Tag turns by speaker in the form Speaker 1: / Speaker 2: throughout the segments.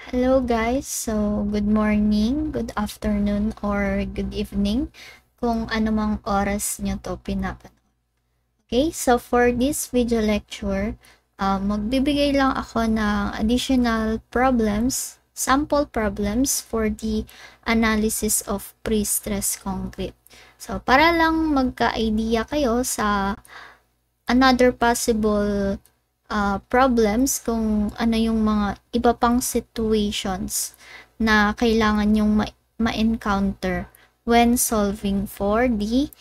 Speaker 1: Hello guys, so good morning, good afternoon, or good evening kung anumang oras nyo to pinapanood. Okay, so for this video lecture, magbibigay lang ako ng additional problems, sample problems for the analysis of pre-stress concrete. So para lang magka-idea kayo sa another possible problems kung ano yung mga iba pang situations na kailangan yung ma-encounter when solving for the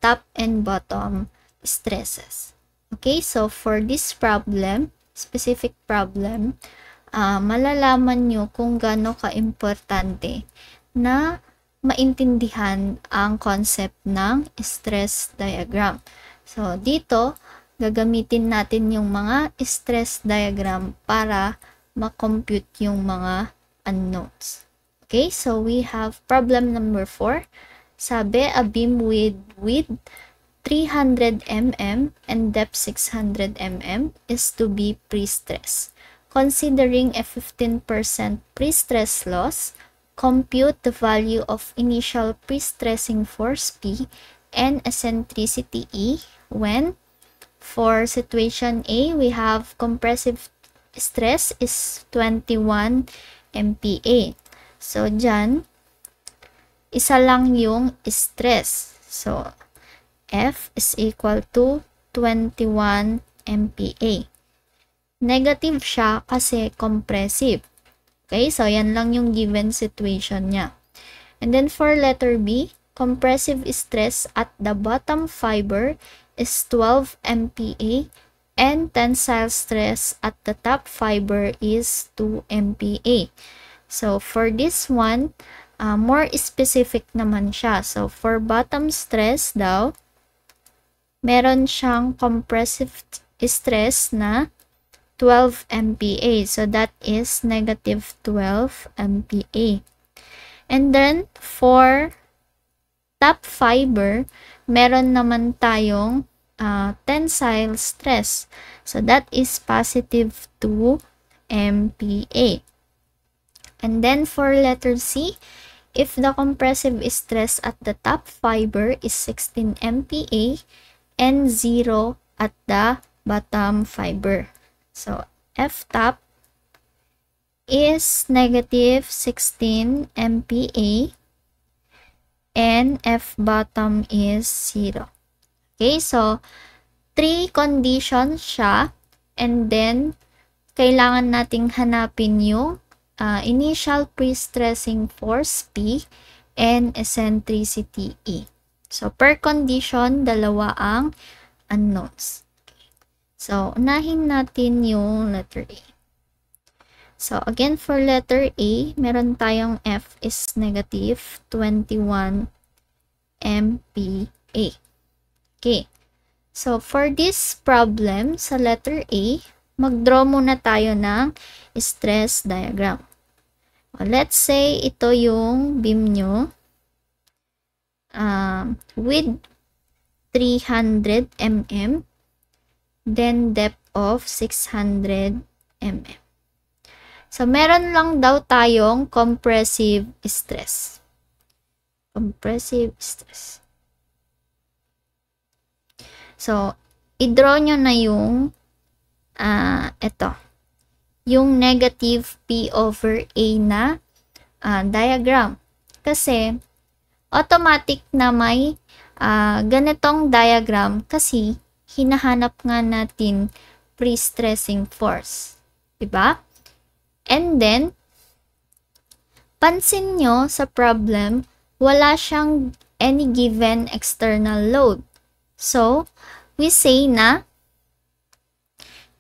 Speaker 1: top and bottom stresses. Okay, so for this problem, specific problem, malalaman nyo kung gaano ka-importante na maintindihan ang concept ng stress diagram. So, dito, gagamitin natin yung mga stress diagram para ma-compute yung mga unknowns. Okay, so we have problem number 4. Sabi, a beam with width 300 mm and depth 600 mm is to be pre-stressed. Considering a 15% pre-stress loss, compute the value of initial pre-stressing force P and eccentricity E when, for situation A, we have compressive stress is 21 MPa. So, dyan, isa lang yung stress. So, F is equal to 21 MPa. Negative siya kasi compressive. Okay, so yan lang yung given situation niya. And then for letter B, compressive stress at the bottom fiber is 12 MPa and tensile stress at the top fiber is 2 MPa. So for this one, more specific naman siya. So for bottom stress daw, meron siyang compressive stress na 12 MPa. So that is negative 12 MPa. And then, for top fiber, meron naman tayong tensile stress. So, that is positive 2 MPa. And then, for letter C, if the compressive stress at the top fiber is 16 MPa and 0 at the bottom fiber. So, F top is negative 16 MPa and F bottom is 0. Okay, so 3 conditions siya and then kailangan nating hanapin yung initial pre-stressing force P and eccentricity E. So per condition, dalawa ang unknowns. Okay. So unahin natin yung letter A. So, again, for letter A, meron tayong F is negative 21 MPa. Okay. So, for this problem, sa letter A, mag-draw muna tayo ng stress diagram. Let's say, ito yung beam nyo with 300 mm, then depth of 600 mm. So, meron lang daw tayong compressive stress. Compressive stress. So, i-draw nyo na yung ito. Yung negative P over A na diagram. Kasi, automatic na may ganitong diagram kasi hinahanap nga natin pre-stressing force. Diba? And then, pansin nyo sa problem, wala siyang any given external load. So, we say na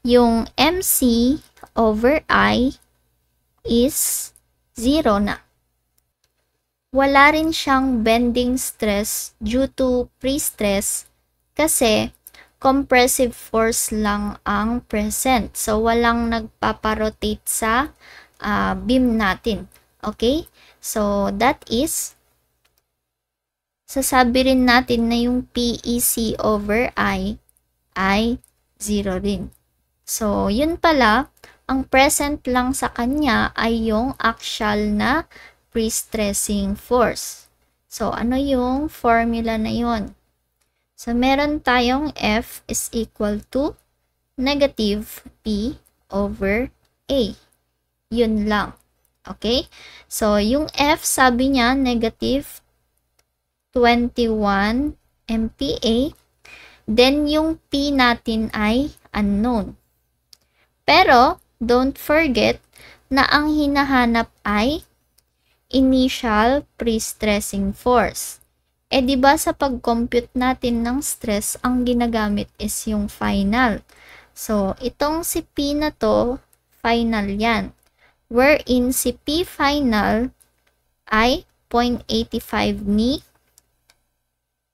Speaker 1: yung MC over I is 0 na. Wala rin siyang bending stress due to pre-stress kasi compressive force lang ang present. So, walang nagpaparotate sa beam natin. Okay? So, that is, sasabi rin natin na yung PEC over I ay 0 rin. So, yun pala, ang present lang sa kanya ay yung actual na pre-stressing force. So, ano yung formula na yun? So, meron tayong F is equal to negative P over A. Yun lang. Okay? So, yung F, sabi niya, negative 21 MPa. Then, yung P natin ay unknown. Pero, don't forget na ang hinahanap ay initial pre-stressing force. Eh, di ba sa pag-compute natin ng stress, ang ginagamit is yung final. So, itong si P na to, final yan. Wherein si P final ay 0.85 ni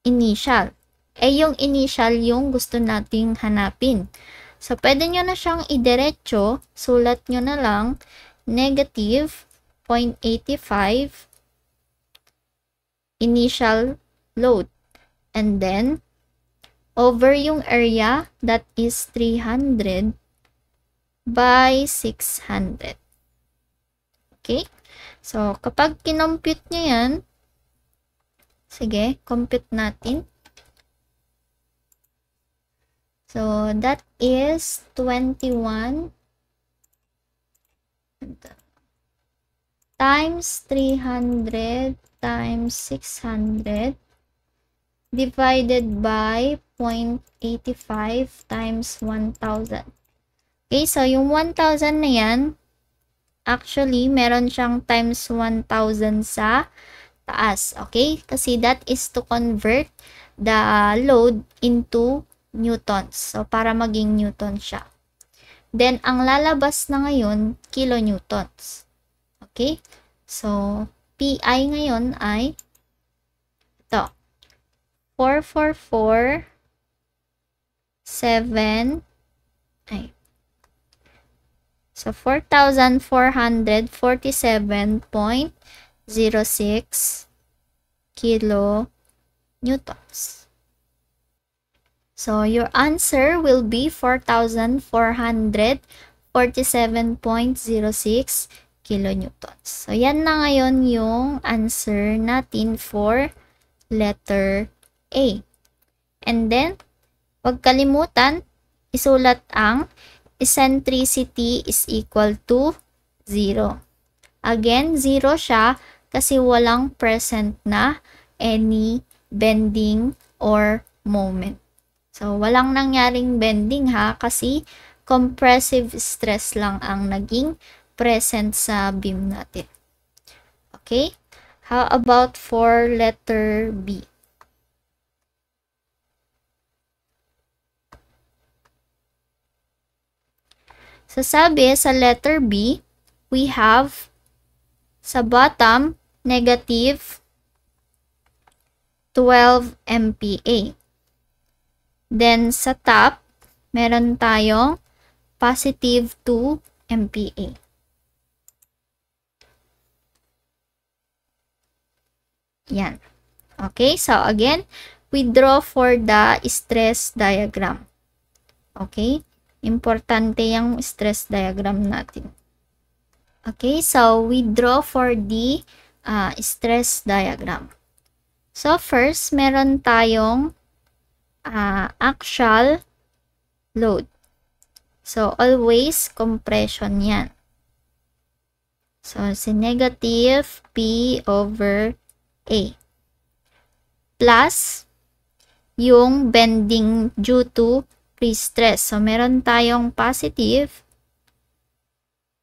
Speaker 1: initial. Eh, yung initial yung gusto nating hanapin. So, pwede nyo na siyang idiretso. Sulat nyo na lang negative 0.85 initial load. And then, over yung area, that is 300 by 600. Okay? So, kapag kinompute nyo yan, sige, compute natin. So, that is 21 times 300 times 600 divided by 0.85 times 1,000. Okay, so yung 1,000 na yan, actually, meron siyang times 1,000 sa taas. Okay, kasi that is to convert the load into newtons. So, para maging newton siya. Then, ang lalabas na ngayon, kilonewtons. Okay? So, PI ngayon ay ito. 444.7 ay. So, 4,447.06 kilonewtons. So, your answer will be 4,447.06 kilonewtons. So, yan na ngayon yung answer natin for letter A. And then, huwag kalimutan, isulat ang eccentricity is equal to 0. Again, 0 siya kasi walang present na any bending or moment. So, walang nangyaring bending ha, kasi compressive stress lang ang naging present sa beam natin. Okay? How about for letter B? So, sabi sa letter B, we have sa bottom, negative 12 MPa. Then, sa top, meron tayong positive 2 MPa. Yan. Okay, so again, we draw for the stress diagram. Okay, importante yung stress diagram natin. Okay, so we draw for the stress diagram. So, first, meron tayong actual load. So, always compression yan. So, si negative P over A. Plus, yung bending due to pre-stress. So, meron tayong positive,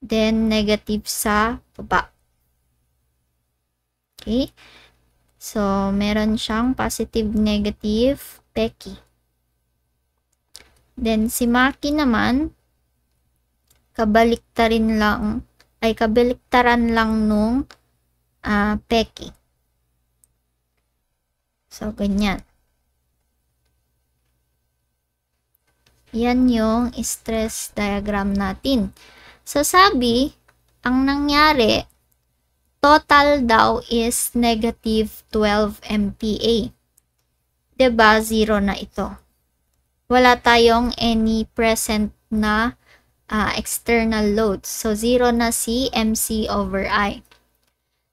Speaker 1: then negative sa baba. Okay? So, meron siyang positive, negative, peki. Then, si Maki naman, kabaliktaran lang nung peki. So, ganyan. Yan yung stress diagram natin. So, sabi, ang nangyari, total daw is negative 12 MPa. Diba, zero na ito. Wala tayong any present na external loads. So, 0 na si MC over I.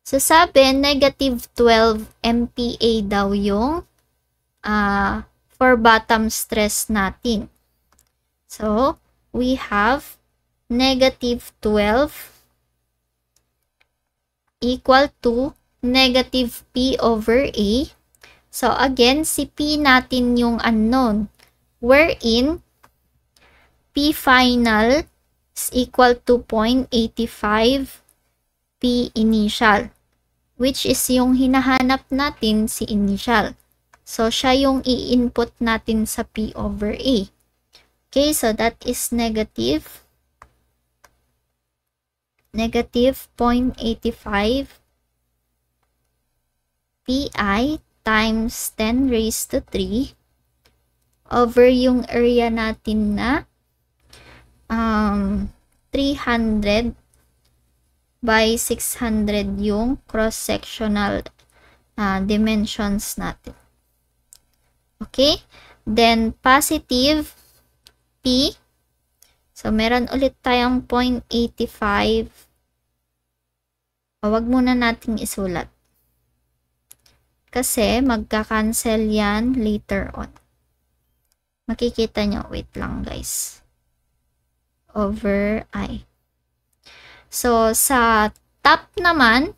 Speaker 1: So, sabi, negative 12 MPa daw yung for bottom stress natin. So, we have negative 12 equal to negative P over A. So, again, si P natin yung unknown, wherein P final is equal to 0.85 P initial, which is yung hinahanap natin si initial. So, siya yung i-input natin sa P over A. Okay, so that is negative 0.85 Pi times 10 raised to 3 over yung area natin na 300 by 600 yung cross-sectional dimensions natin. Okay? Then, positive P. So, meron ulit tayong 0.85. Wag muna nating isulat. Kasi, magka-cancel yan later on. Makikita nyo. Wait lang, guys. Over I. So, sa top naman,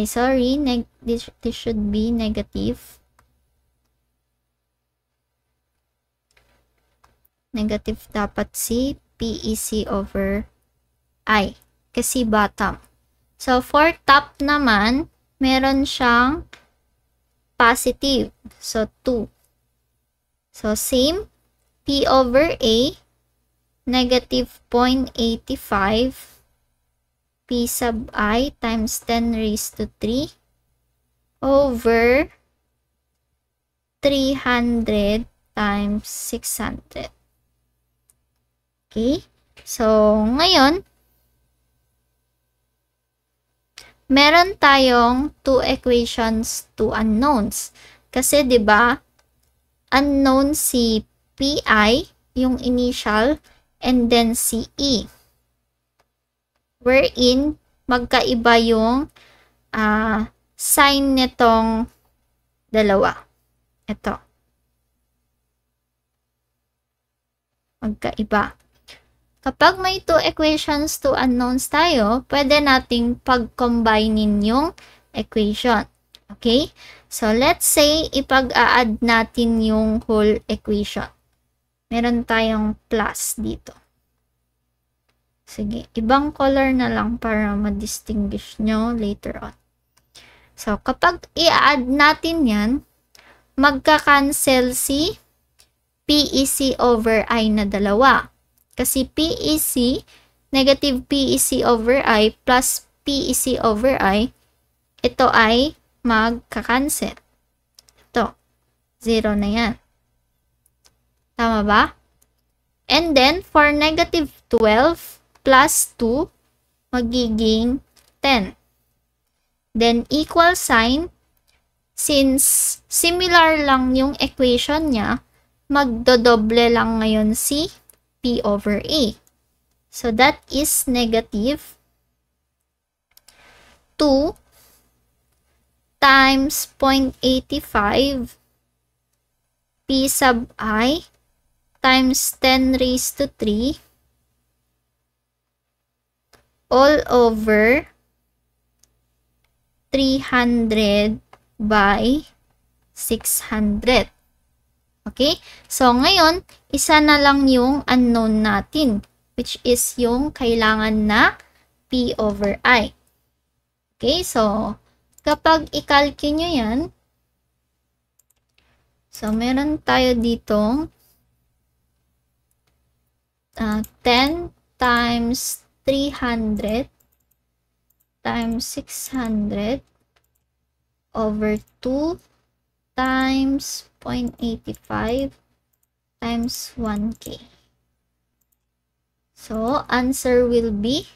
Speaker 1: sorry, this should be negative. Negative dapat si PEC over I. Kasi bottom. So, for top naman, meron siyang positive. So, 2. So, same. P over A, negative 0.85 P sub I times 10 raised to 3 over 300 times 600. Okay? So, ngayon, meron tayong 2 equations, 2 unknowns. Kasi, di ba, unknown si Pi, yung initial, and then si E. Wherein, magkaiba yung sign nitong dalawa. Ito. Magkaiba. Kapag may 2 equations, 2 unknowns tayo, pwede nating pag-combinein yung equation. Okay? So, let's say, ipag-a-add natin yung whole equation. Meron tayong plus dito. Sige, ibang color na lang para ma-distinguish nyo later on. So, kapag i-add natin yan, magka-cancel si PEC over I na dalawa. Kasi PEC, negative PEC over I plus PEC over I, ito ay magka-cancel. Ito, 0 na yan. Tama ba? And then, for negative 12 plus 2, magiging 10. Then, equal sign, since similar lang yung equation niya, magdodoble lang ngayon si P over A. So, that is negative 2 times 0.85 P sub I times 10 raised to 3 all over 300 by 600. Okay? So, ngayon, isa na lang yung unknown natin, which is yung kailangan na P over I. Okay? So, kapag i-calculate nyo yan, so, meron tayo ditong 10 times 300 times 600 over 2 times 0.85 times 1K. So, answer will be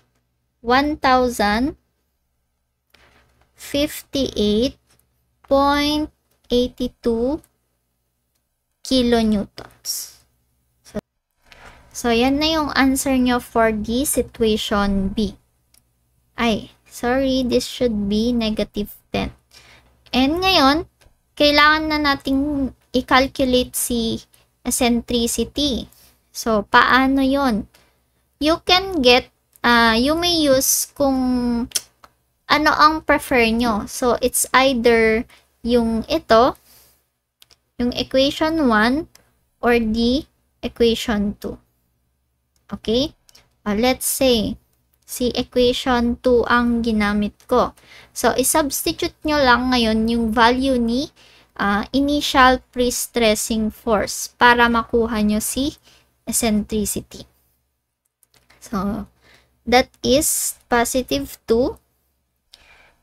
Speaker 1: 1,058.82 kilonewtons. So, yan na yung answer nyo for the situation B. Ay, sorry, this should be negative 10. And ngayon, kailangan na nating i-calculate si eccentricity. So, paano yon? You can get, you may use kung ano ang prefer nyo. So, it's either yung ito, yung equation 1, or the equation 2. Okay? Let's say, si equation 2 ang ginamit ko. So, isubstitute nyo lang ngayon yung value ni initial pre-stressing force para makuha nyo si eccentricity. So, that is positive 2,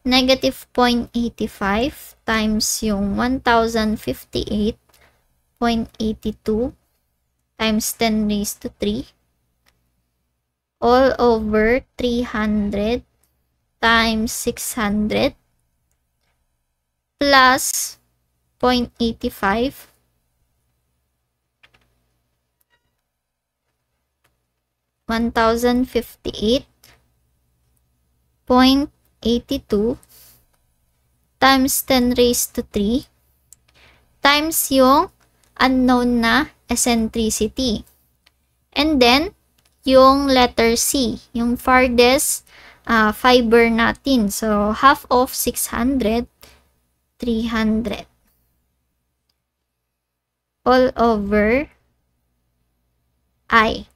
Speaker 1: negative 0.85 times yung 1058.82 times 10 raised to 3 all over 300 times 600 plus 0.85 1058.82 times 10 raised to 3 times yung unknown na eccentricity. And then, yung letter C, yung farthest fiber natin. So, half of 600, 300. All over I.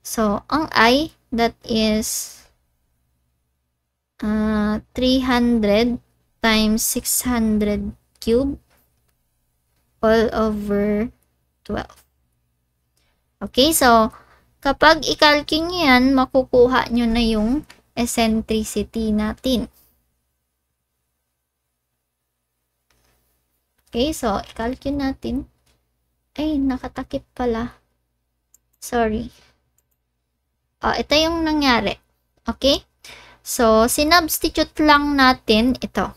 Speaker 1: So, ang I, that is 300 times 600 cube all over 12. Okay, so, kapag i-calculate nyo yan, makukuha nyo na yung eccentricity natin. Okay, so, i-calculate natin. Ay, nakatakip pala. Sorry. Ito yung nangyari. Okay? So, sinubstitute lang natin ito.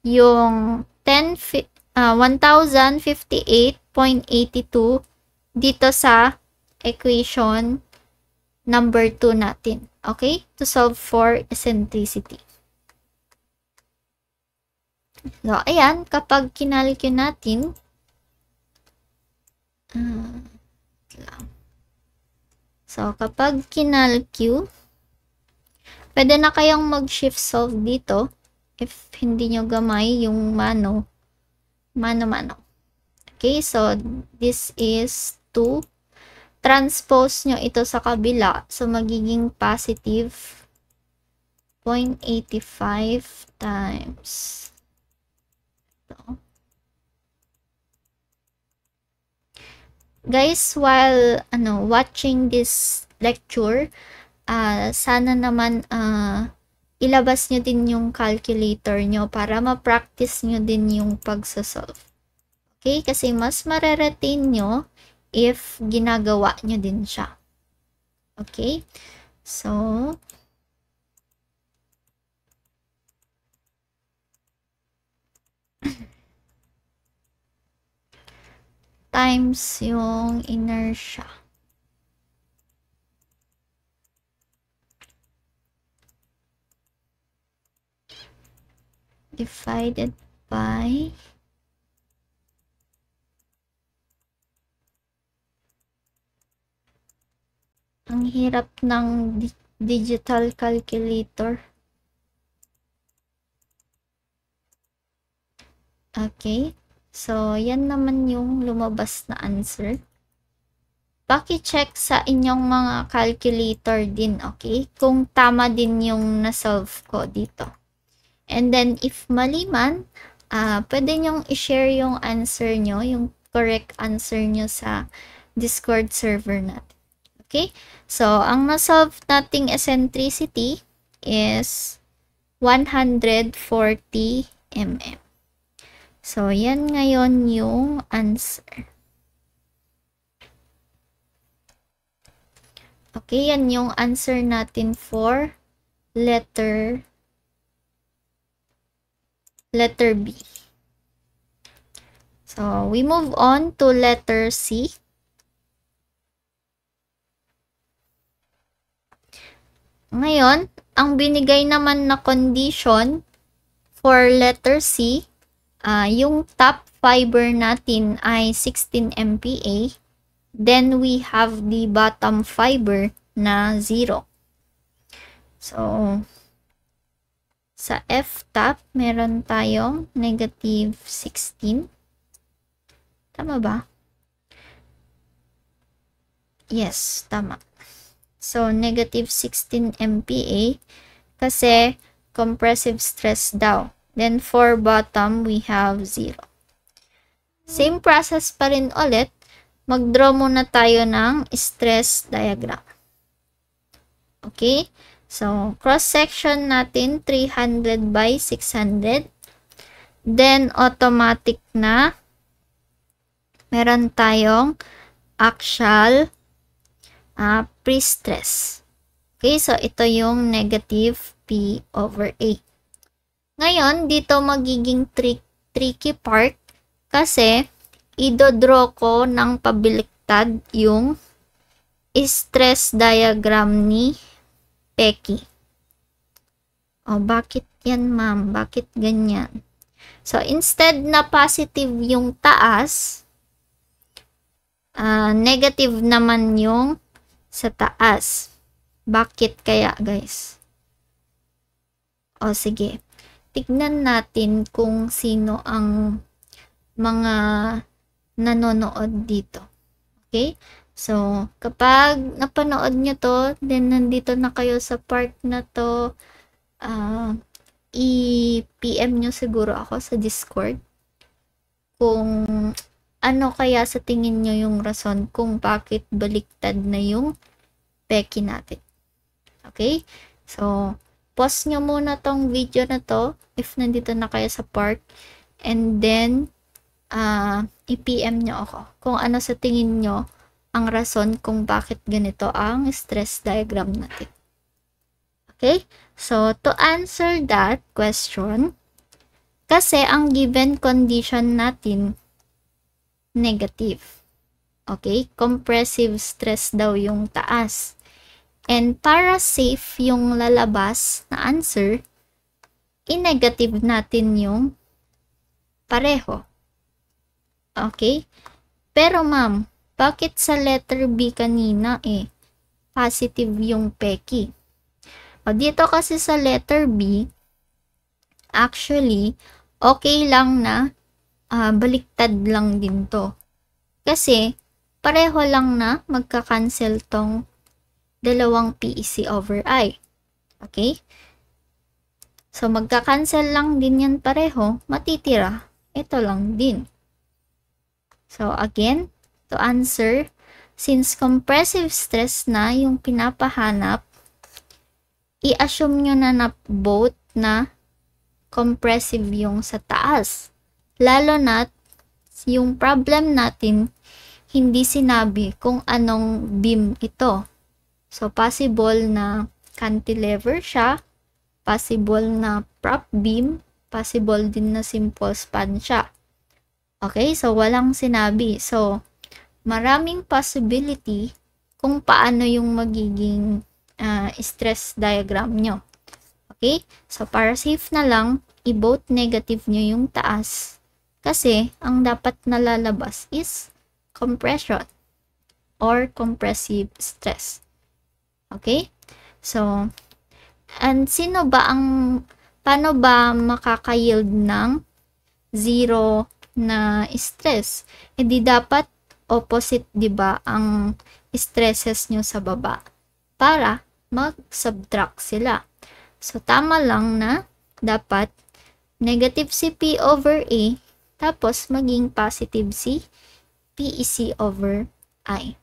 Speaker 1: Yung 1058.82 dito sa equation number 2 natin. Okay? To solve for eccentricity. So, ayan. Kapag kinalculate natin, so, kapag kinalculate, pwede na kayong mag-shift solve dito if hindi nyo gamay yung mano-mano. Okay, so this is 2. Transpose nyo ito sa kabila. So, magiging positive 0.85 times ito. Guys, while watching this lecture, sana naman ilabas nyo din yung calculator nyo para ma-practice nyo din yung pagsasolve. Okay? Kasi mas mareretain nyo if ginagawa nyo din siya. Okay? So, times yung inertia. Divided by ang hirap ng digital calculator. Okay. So, yan naman yung lumabas na answer. Paki-check sa inyong mga calculator din, okay? Kung tama din yung na-solve ko dito. And then, if mali man, pwede nyong i-share yung answer nyo, yung correct answer nyo sa Discord server natin. Okay? So, ang na-solve nating eccentricity is 140 mm. So, yan ngayon yung answer. Okay, yan yung answer natin for letter B. So, we move on to letter C. Ngayon, ang binigay naman na condition for letter C, yung top fiber natin ay 16 MPa. Then, we have the bottom fiber na 0. So, sa F-top, meron tayong negative 16. Tama ba? Yes, tama. So, negative 16 MPa kasi compressive stress daw. Then, for bottom, we have 0. Same process pa rin ulit. Mag-draw muna tayo ng stress diagram. Okay? So, cross-section natin, 300 by 600. Then, automatic na meron tayong axial pre-stress. Okay? So, ito yung negative P over A. Ngayon, dito magiging tricky part kasi idodraw ko ng pabaliktad yung stress diagram ni Becky. O, bakit yan, ma'am? Bakit ganyan? So, instead na positive yung taas, negative naman yung sa taas. Bakit kaya, guys? O, sige. Tignan natin kung sino ang mga nanonood dito. Okay? So, kapag napanood nyo to, then nandito na kayo sa part na to, i-PM nyo siguro ako sa Discord kung ano kaya sa tingin nyo yung rason kung bakit baliktad na yung Becky natin. Okay? So, pause nyo muna tong video na to if nandito na kayo sa part, and then i-PM nyo ako kung ano sa tingin nyo ang rason kung bakit ganito ang stress diagram natin. Okay? So, to answer that question, kasi ang given condition natin, negative. Okay? Compressive stress daw yung taas. And para safe yung lalabas na answer, i-negative natin yung pareho. Okay? Pero ma'am, bakit sa letter B kanina positive yung Becky? O dito kasi sa letter B, actually, okay lang na baliktad lang din to. Kasi, pareho lang na magka-cancel tong dalawang PEC over I. Okay? So, magka-cancel lang din yan pareho, matitira. Ito lang din. So, again, to answer, since compressive stress na yung pinapahanap, i-assume nyo na both na compressive yung sa taas. Lalo na yung problem natin, hindi sinabi kung anong beam ito. So, possible na cantilever siya, possible na prop beam, possible din na simple span siya. Okay, so walang sinabi. So, maraming possibility kung paano yung magiging stress diagram nyo. Okay, so para safe na lang, i-both negative nyo yung taas. Kasi, ang dapat nalalabas is compression or compressive stress. Okay, so, and paano ba makaka-yield ng zero na stress? Di dapat opposite, di ba, ang stresses nyo sa baba para mag-subtract sila. So, tama lang na dapat negative si P over A tapos maging positive si PEC over I.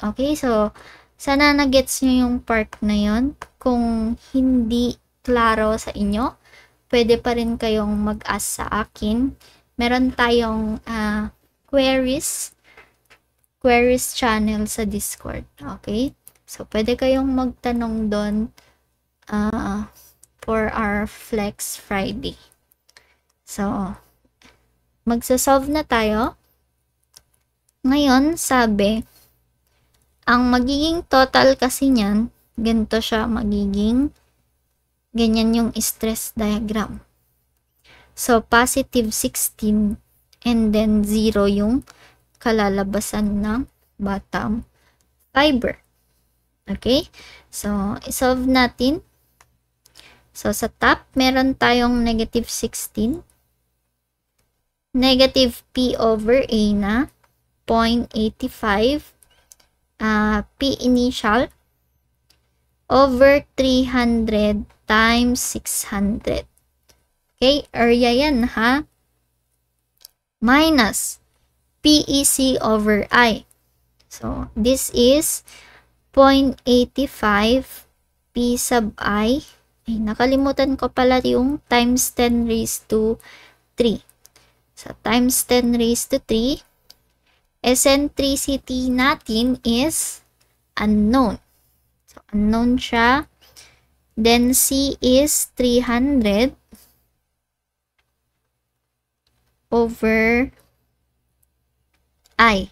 Speaker 1: Okay, so sana na-gets nyo yung part na yon. Kung hindi klaro sa inyo, pwede pa rin kayong mag-ask sa akin. Meron tayong queries channel sa Discord. Okay? So, pwede kayong magtanong doon for our Flex Friday. So, magsasolve na tayo. Ngayon, sabi, ang magiging total kasi niyan, ganito siya magiging, ganyan yung stress diagram. So, positive 16 and then 0 yung kalalabasan ng bottom fiber. Okay? So, isolve natin. So, sa top, meron tayong negative 16. Negative P over A na 0.85. P initial over 300 times 600. Okay? Area yan, ha? Minus PEC over I. So, this is 0.85 P sub I. Ay, nakalimutan ko pala yung times 10 raised to 3. So, times 10 raised to 3. Eccentricity natin is unknown. So, unknown siya. Then, C is 300 over I.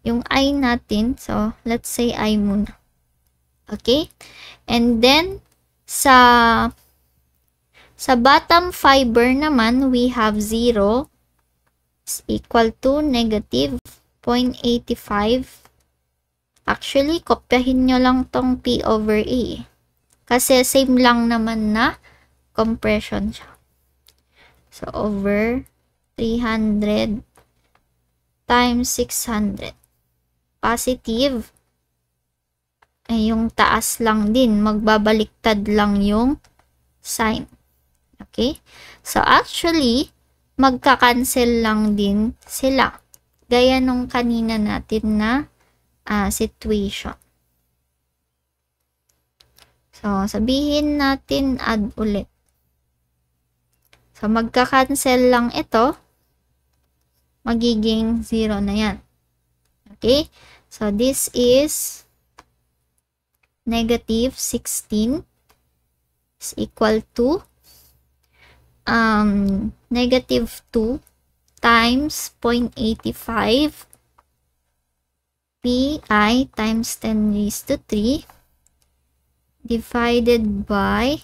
Speaker 1: Yung I natin, so, let's say I muna. Okay? And then, sa bottom fiber naman, we have 0 is equal to negative 0.85. Actually, kopyahin nyo lang tong P over A. Kasi same lang naman na compression siya. So, over 300 times 600. Positive. Ay, yung taas lang din. Magbabaliktad lang yung sign. Okay? So, actually, magka-cancel lang din sila. Gaya nung kanina natin na situation. So, sabihin natin add ulit. So, magka-cancel lang ito. Magiging 0 na yan. Okay? So, this is negative 16 is equal to negative 2 times 0.85 Pi times 10 raised to 3 divided by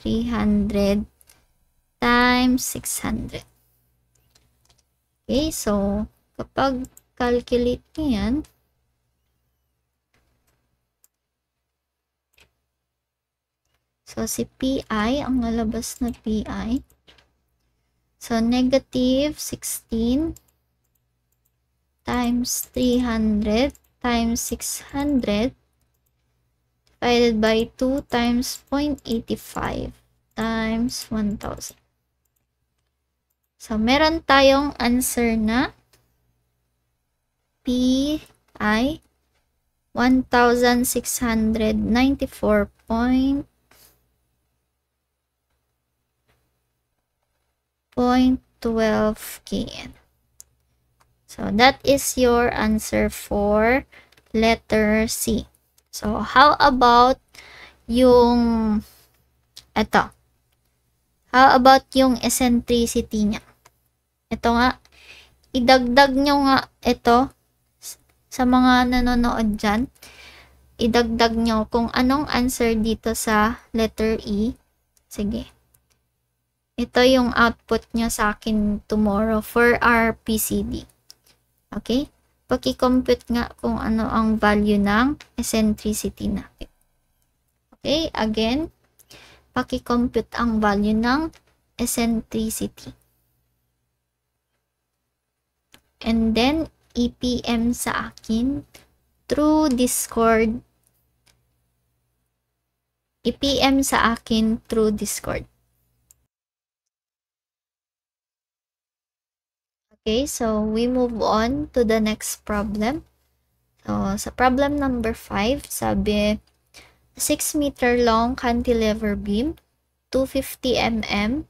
Speaker 1: 300 times 600. Okay, so kapag calculate nyo yan, so si Pi, ang nalabas na Pi, so negative 16 times 300 times 600 divided by 2 times 0.85 times 1,000. So, meron tayong answer na Pi 1,694.12 kN. So, that is your answer for letter C. So, how about yung ito? How about yung eccentricity niya? Ito nga, idagdag nyo nga ito sa mga nanonood dyan. Idagdag nyo kung anong answer dito sa letter E. Sige. Ito yung output nyo sa akin tomorrow for our PCD. Okay? Paki-compute nga kung ano ang value ng eccentricity natin. Okay? Again, paki-compute ang value ng eccentricity. And then, EPM sa akin through Discord. EPM sa akin through Discord. Okay, so we move on to the next problem. So, sa problem number 5, sabi, 6 meter long cantilever beam, 250 mm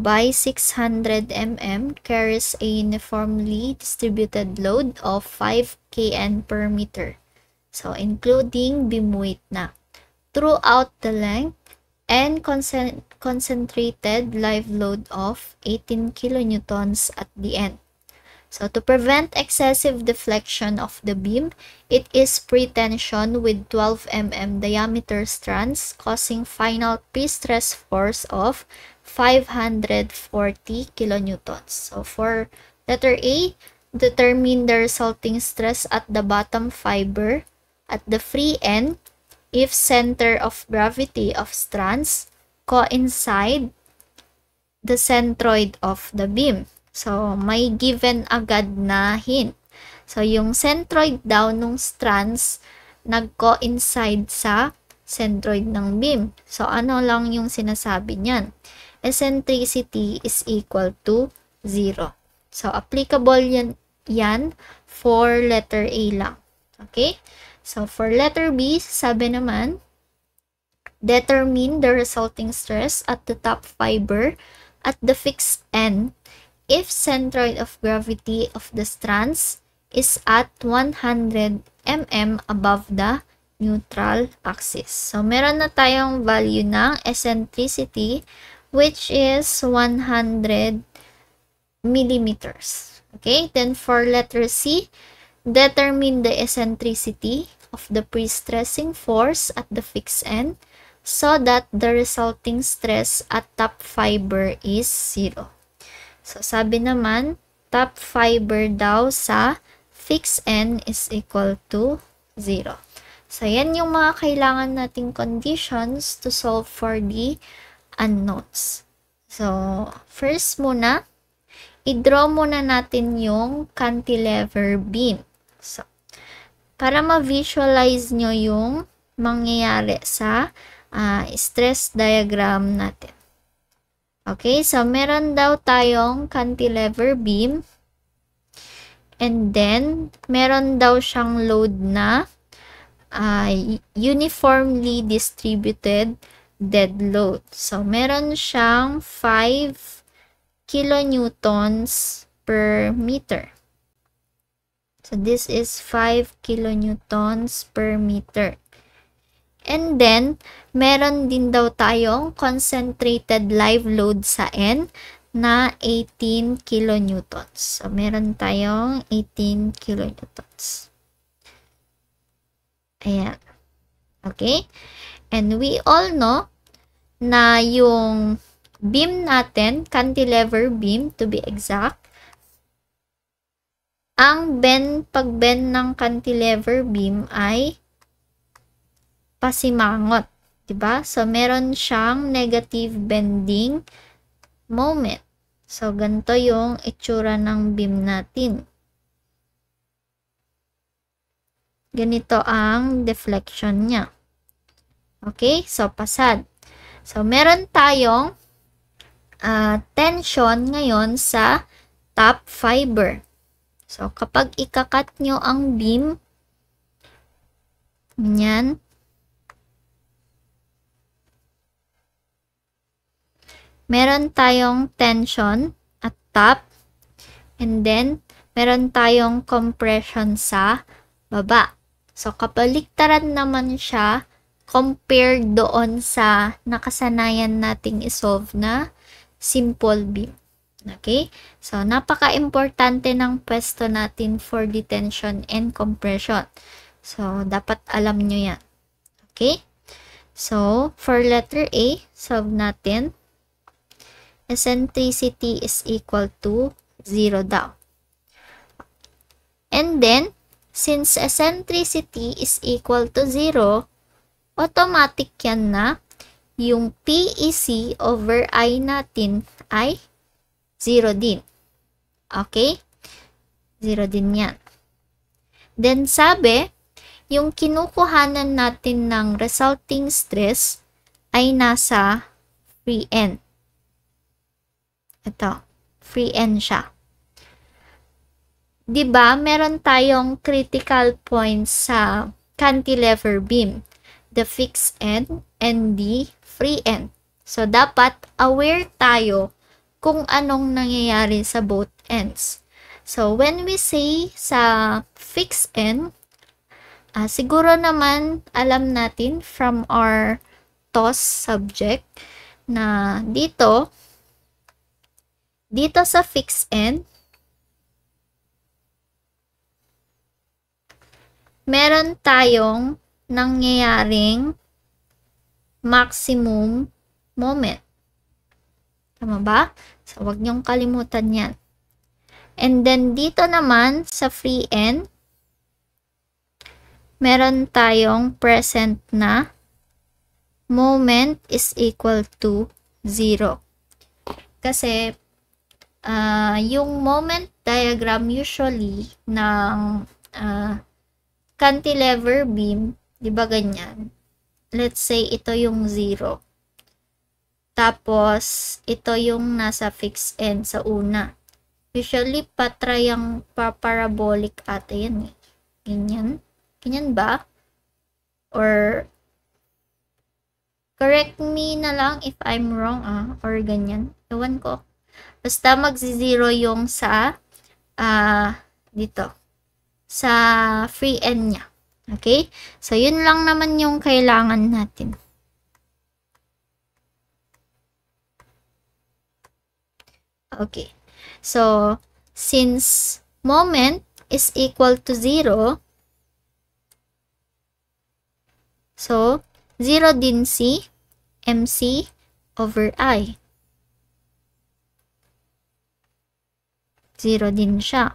Speaker 1: by 600 mm carries a uniformly distributed load of 5 kN per meter. So, including beam weight na. Throughout the length, and concentrated live load of 18 kilonewtons at the end. So to prevent excessive deflection of the beam, it is pre-tensioned with 12 mm diameter strands, causing final pre-stress force of 540 kilonewtons. So for letter A, determine the resulting stress at the bottom fiber at the free end if center of gravity of strands coincide the centroid of the beam. So, may given agad na hint. So, yung centroid daw nung strands nag-coincide sa centroid ng beam. So, ano lang yung sinasabi niyan? Eccentricity is equal to 0. So, applicable yan for letter A lang. Okay? So, for letter B, sabi naman, determine the resulting stress at the top fiber at the fixed end if centroid of gravity of the strands is at 100 mm above the neutral axis. So, meron na tayong value ng eccentricity which is 100 millimeters. Okay, then for letter C, determine the eccentricity of the pre-stressing force at the fixed end so that the resulting stress at top fiber is 0. So, sabi naman, top fiber daw sa fixed end is equal to 0. So, yan yung mga kailangan nating conditions to solve for the unknowns. So, first muna, i-draw muna natin yung cantilever beam. So, para ma-visualize nyo yung mangyayari sa stress diagram natin. Okay, so meron daw tayong cantilever beam and then meron daw siyang load na uniformly distributed dead load. So meron siyang 5 kilonewtons per meter. So this is 5 kilonewtons per meter. And then, meron din daw tayong concentrated live load sa N na 18 kilonewtons. So, meron tayong 18 kilonewtons. Ayan. Okay? And we all know na yung beam natin, cantilever beam to be exact, ang pag-bend ng cantilever beam ay pasimangot, 'di ba? So meron siyang negative bending moment. So ganito yung itsura ng beam natin. Ganito ang deflection niya. Okay? So pasad. So meron tayong tension ngayon sa top fiber. So kapag ikakat nyo ang beam, yan, meron tayong tension at top, and then, meron tayong compression sa baba. So, kapaligtaran naman siya compared doon sa nakasanayan nating isolve na simple beam. Okay? So, napaka-importante ng pwesto natin for detention and compression. So, dapat alam nyo yan. Okay? So, for letter A, solve natin. Eccentricity is equal to 0 daw. And then, since eccentricity is equal to 0, automatic yan na yung PEC over I natin ay 0 din. Okay? 0 din yan. Then, sabi, yung kinukuhanan natin ng resulting stress ay nasa free end. Ito, free end siya. 'Di ba, meron tayong critical points sa cantilever beam, the fixed end and the free end. So, dapat aware tayo kung anong nangyayari sa both ends. So, when we say sa fixed end, siguro naman alam natin from our TOS subject na dito sa fixed end, meron tayong nangyayaring maximum moment. Tama ba? So, wag niyong kalimutan yan. And then, dito naman sa free end, meron tayong present na moment is equal to 0. Kasi, yung moment diagram usually ng cantilever beam, di ba ganyan? Let's say, ito yung 0. Tapos, ito yung nasa fixed end sa una. Usually, parabolic ata yan eh. Ganyan. Ganyan ba? Or, correct me na lang if I'm wrong, or ganyan. Ewan ko. Basta magzi-0 yung sa, dito. Sa free end niya. Okay? So, yun lang naman yung kailangan natin. Okay. So, since moment is equal to 0, so, 0 din si MC over I. 0 din siya.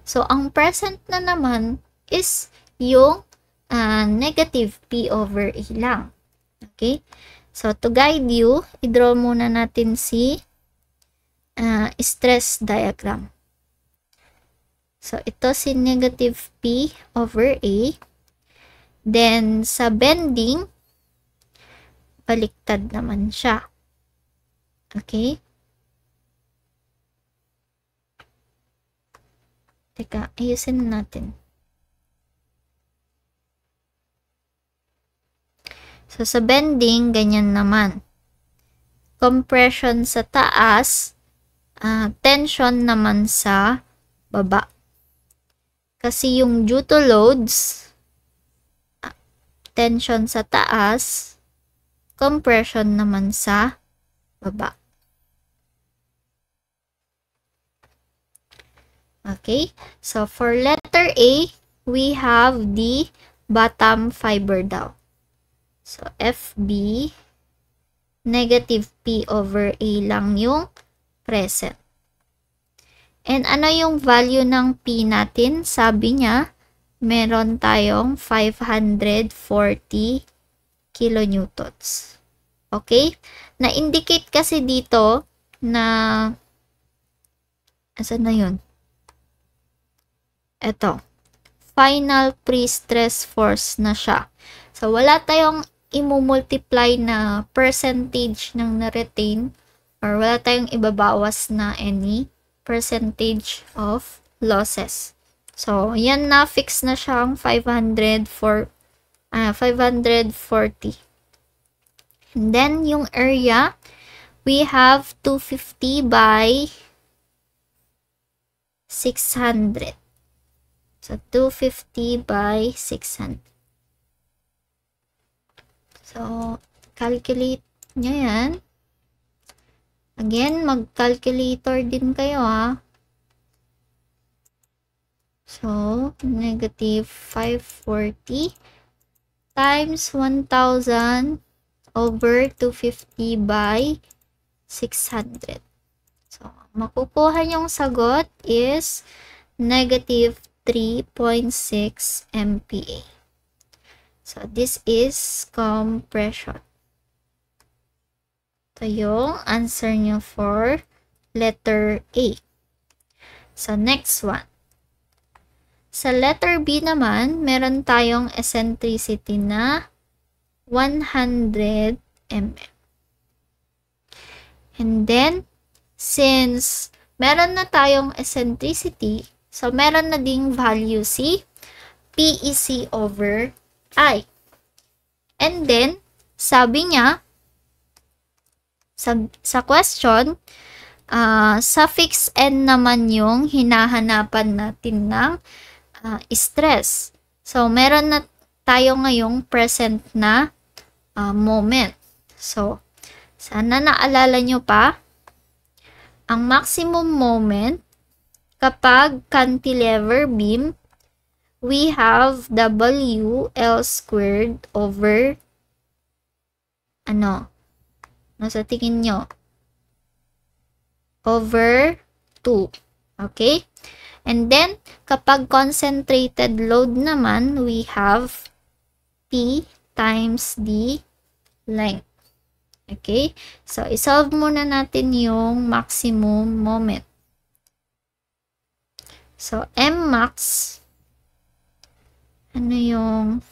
Speaker 1: So, ang present na naman is yung negative P over A lang. Okay? So, to guide you, i-draw muna natin si stress diagram. So, ito si negative P over A. Then, sa bending, baliktad naman siya. Okay? Teka, ayusin natin. So, sa bending, ganyan naman. Compression sa taas, tension naman sa baba. Kasi yung due to loads, tension sa taas, compression naman sa baba. Okay, so for letter A, we have the bottom fiber daw. So, FB, negative P over A lang yung present. And ano yung value ng P natin? Sabi niya, meron tayong 540 kilonewtons. Okay? Na-indicate kasi dito na, asan na yun? Ito. Final pre-stress force na siya. So, wala tayong imumultiply na percentage ng na-retain or wala tayong ibabawas na any percentage of losses. So, yan na, fix na siyang 540. And then, yung area, we have 250 by 600. So, 250 by 600. So, calculate nyo yan. Again, mag-calculator din kayo So, negative 540 times 1,000 over 250 by 600. So, makukuha yung sagot is negative 3.6 MPa. So, this is compression. Ito yung answer nyo for letter A. So, next one. Sa letter B naman, meron tayong eccentricity na 100 mm. And then, since meron na tayong eccentricity, so meron na ding value si PEC over I. And then, sabi niya, sa question, sa fixed end naman yung hinahanapan natin ng stress. So, meron na tayo ngayong present na moment. So, sana naalala nyo pa, ang maximum moment kapag cantilever beam, we have WL squared over ano? Ano sa tingin nyo? Over 2. Okay? And then, kapag concentrated load naman, we have P times the length. Okay? So, isolve muna natin yung maximum moment. So, M max, ano yung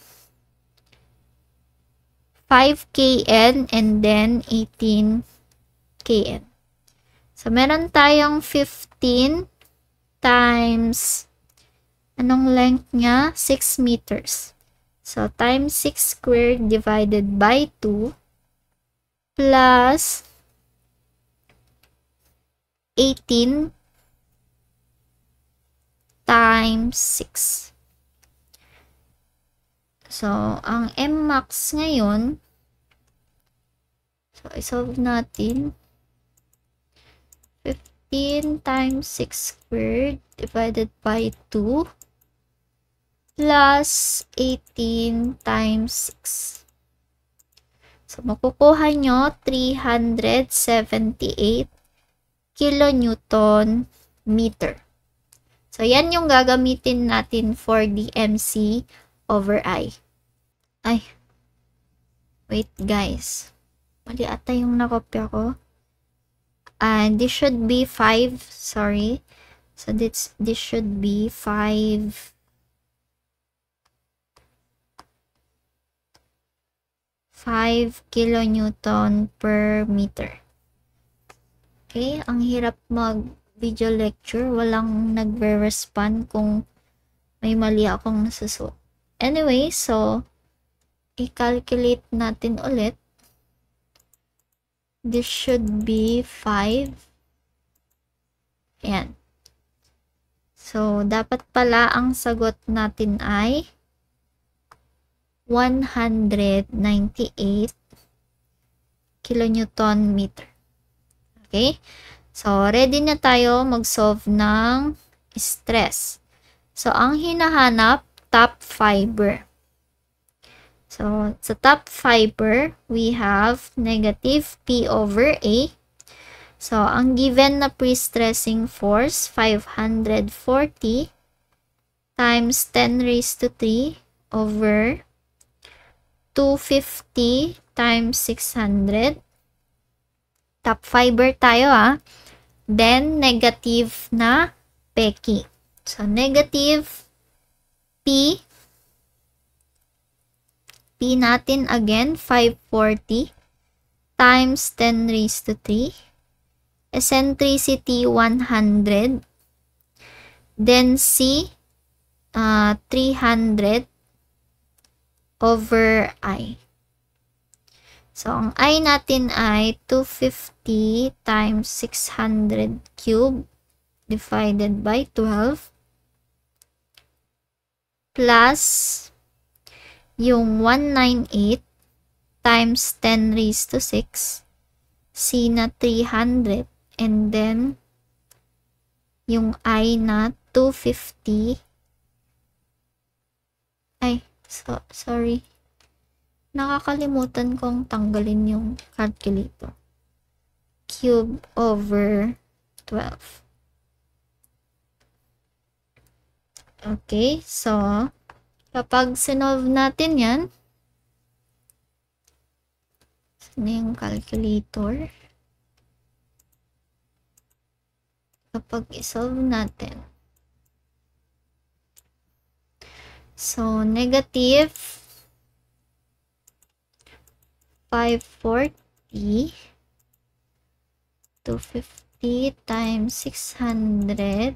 Speaker 1: 5 kN and then 18 kN. So, meron tayong 15 times, anong length niya? 6 meters. So, times 6 squared divided by 2 plus 18 times 6. So, ang M max ngayon, so, isolve natin. 15 times 6 squared divided by 2 plus 18 times 6. So, makukuha nyo 378 kilonewton meter. So, yan yung gagamitin natin for the MC over I. Ay, wait guys. Mali ata yung nakopya ko. And this should be 5, sorry. So, this should be 5 kilonewton per meter. Okay, ang hirap mag-video lecture. Walang nagre-respond kung may mali akong nasusuot. Anyway, so, i-calculate natin ulit. This should be 5. Ayan. So, dapat pala ang sagot natin ay 198 kilonewton meter. Okay? So, ready na tayo mag-solve ng stress. So, ang hinahanap, top fiber. So, sa top fiber, we have negative P over A. So, ang given na pre-stressing force, 540 times 10 raised to 3 over 250 times 600. Top fiber tayo Then, negative na peki. So, negative P. P natin again, 540 times 10 raised to 3. Eccentricity, 100. Then, C, 300 over I. So, ang I natin ay 250 times 600 cube divided by 12 plus yung 198 times 10 raised to 6, C na 300, and then yung I na 250. Ay, sorry. Nakakalimutan kong tanggalin yung calculator. Cube over 12. Okay, so, kapag sinolve natin yan, saan yung calculator? Kapag isolve natin, so, negative 540, 250 times 600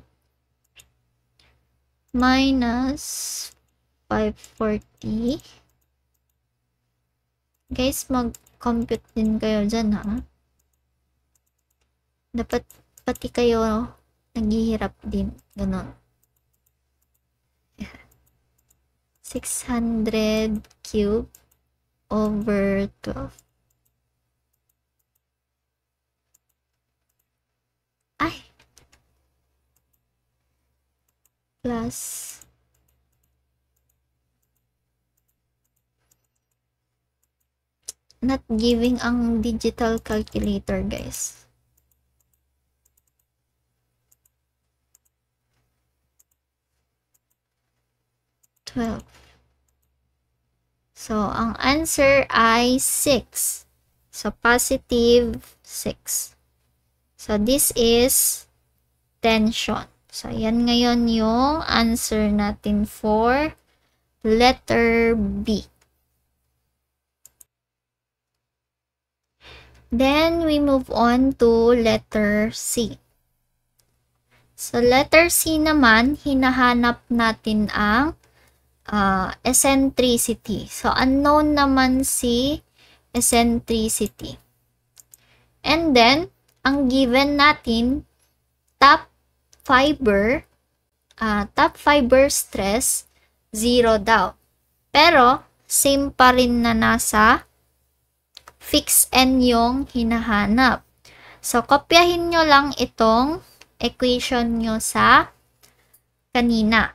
Speaker 1: minus 540. Guys, mag-compute din kayo dyan Dapat pati kayo naghihirap din. Ganon. 600 cube over 12. Ay! Plus not giving ang digital calculator, guys. So, ang answer ay 6. So, positive 6. So, this is tension. So, yan ngayon yung answer natin for letter B. Then, we move on to letter C. So, letter C naman, hinahanap natin ang eccentricity. So, unknown naman si eccentricity. And then, ang given natin, top fiber stress, 0 daw. Pero, same pa rin na nasa fixed n yung hinahanap. So, kopyahin nyo lang itong equation nyo sa kanina.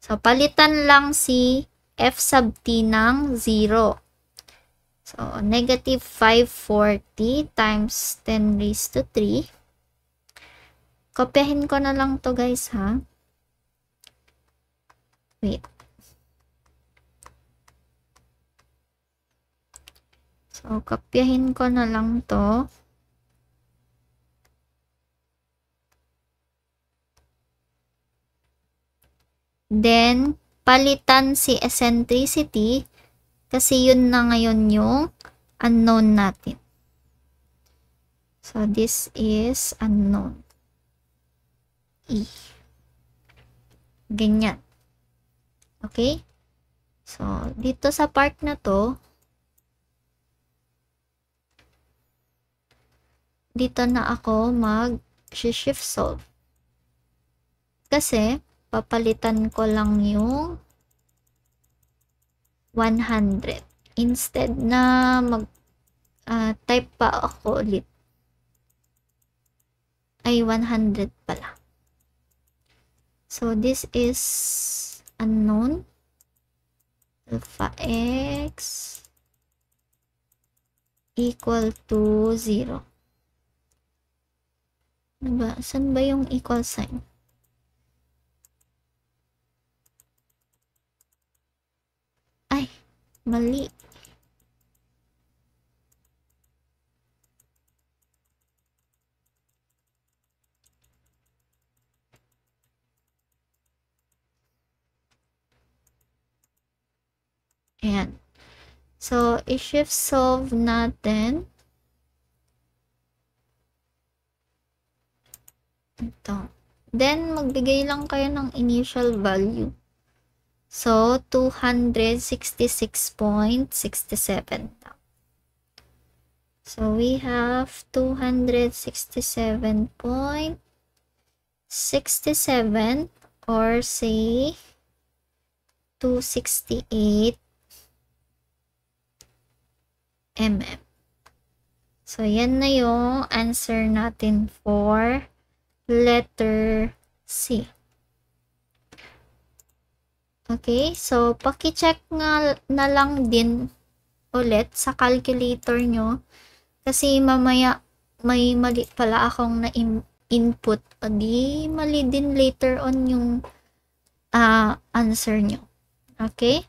Speaker 1: So, palitan lang si f sub t ng 0. So, negative 540 times 10 raised to 3. Kopyahin ko na lang to, guys, ha? Wait. So, kopyahin ko na lang to. Then, palitan si eccentricity kasi yun na ngayon yung unknown natin. So, this is unknown. E. Ganyan. Okay? So, dito sa part na to, dito na ako mag-shift solve. Kasi, papalitan ko lang yung 100. Instead na type pa ako ulit. Ay, 100 pala. So, this is unknown. Alpha x equal to 0. Diba? Saan ba yung equal sign? Ay, mali. Ayan. So, i-shift solve natin. Ito. Then, magbigay lang kayo ng initial value. So, 266.67. So, we have 267.67 or say 268 mm. So, yan na yung answer natin for letter C. Okay, so paki-check nga na lang din ulit sa calculator nyo kasi mamaya may mali pala akong na-input o di mali din later on yung answer nyo. Okay?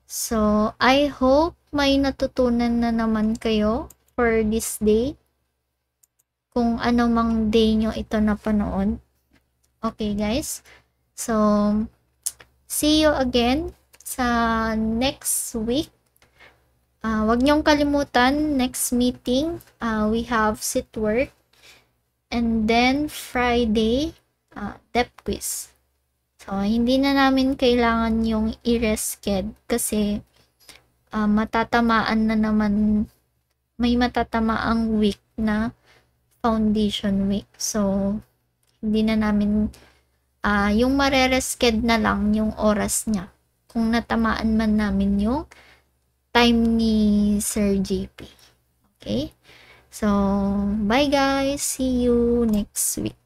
Speaker 1: So, I hope may natutunan na naman kayo for this day. Kung ano mang day nyo ito napanood. Okay, guys? So, see you again sa next week. Wag niyong kalimutan, next meeting, we have sit work. And then, Friday, depth quiz. So, hindi na namin kailangan yung i-resched kasi matatamaan na naman, may matatamaang week na foundation week. So, hindi na namin yung mareresked na lang yung oras niya kung natamaan man namin yung time ni Sir JP. Okay? So, bye guys. See you next week.